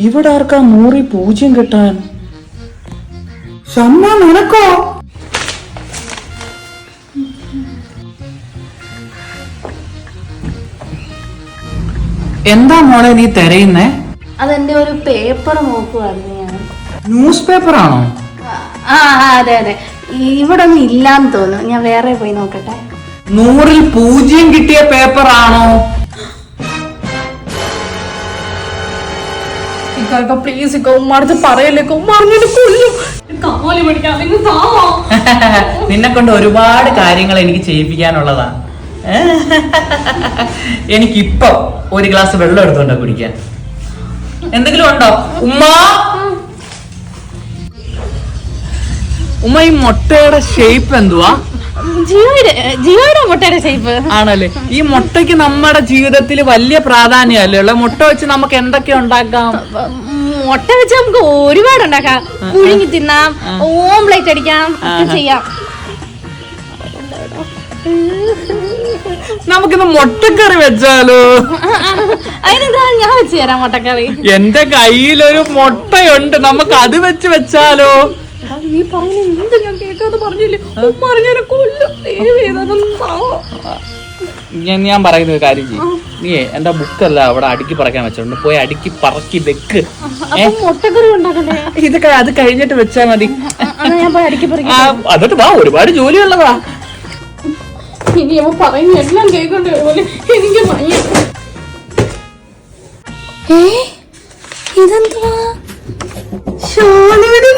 ഇവിടെ ആർക്കാ 100 കിട്ടാൻ? ഷമ്മ നിനക്കോ? എന്താ മോളെ നീ തിരയുന്നേ? അതെന്റെ ഒരു പേപ്പർ നോക്കുവായിരുന്നു ഞാൻ. ന്യൂസ് പേപ്പർ ആണോ? അതെ അതെ, ഇവിടെ ഒന്നും ഇല്ലാന്ന് തോന്നുന്നു. ഞാൻ വേറെ പോയി നോക്കട്ടെ. 100 0 കിട്ടിയ പേപ്പർ ആണോ? പ്ലീസ് ഉമ്മാർത്ത് പറയല്ലേ, ഉമ്മാറിഞ്ഞു കൊല്ലും. കാല് പിടിക്കാൻ നിന്നെ കൊണ്ട് ഒരുപാട് കാര്യങ്ങൾ എനിക്ക് ചെയ്യിപ്പിക്കാനുള്ളതാ. എനിക്കിപ്പൊ ഒരു ഗ്ലാസ് വെള്ളം എടുത്തോണ്ടോ കുടിക്കാൻ? എന്തെങ്കിലും ഉണ്ടോ ഉമ്മ? ഉമ്മ ഈ മുട്ടയുടെ ഷേപ്പ് എന്തുവാ? ജിയോയുടെ മുട്ടയുടെ ഷേപ്പ് ആണല്ലേ. ഈ മുട്ടയ്ക്ക് നമ്മുടെ ജീവിതത്തിൽ വലിയ പ്രാധാന്യമല്ലേ ഉള്ള. മുട്ട വെച്ച് നമുക്ക് എന്തൊക്കെ ഉണ്ടാക്കാം? മുട്ട വെച്ച് നമുക്ക് ഒരുപാട് ഉണ്ടാക്കാം. പുഴുങ്ങി തിന്നാം, ഓംലെറ്റ് അടിക്കാം, ചെയ്യാം. നമുക്കിന്ന് മുട്ടക്കറി വെച്ചാലോ? അതിനെന്താ, ഞാൻ വെച്ച് തരാം മുട്ടക്കറി. എന്റെ കയ്യിലൊരു മുട്ടയുണ്ട്, നമുക്ക് അത് വെച്ചാലോ? നീ പറയുന്നത് എന്ത് ഞാൻ കേൾക്കാതെ പറഞ്ഞില്ലേ? ഞാൻ പറയുന്ന ഒരു കാര്യം ചെയ്യും. നീ എന്റെ ബുക്കല്ല അവിടെ അടുക്കി പറക്കാൻ വെച്ചോണ്ട് പോയി അടുക്കി പറക്കി വെക്ക്. മുട്ടക്കറി ഉണ്ടാക്കണ്ടേ? ഇതൊക്കെ അത് കഴിഞ്ഞിട്ട് വെച്ചാ മതി. അതൊട്ട് വാ, ഒരുപാട് ജോലിയുള്ളതാ. ഇനി അവ പറയുന്ന എല്ലാം കേൾക്കേണ്ടി വരുമല്ലേ? എനിക്ക് ഭയ. ഇതെന്തുവാ? ഷോളിയുടെ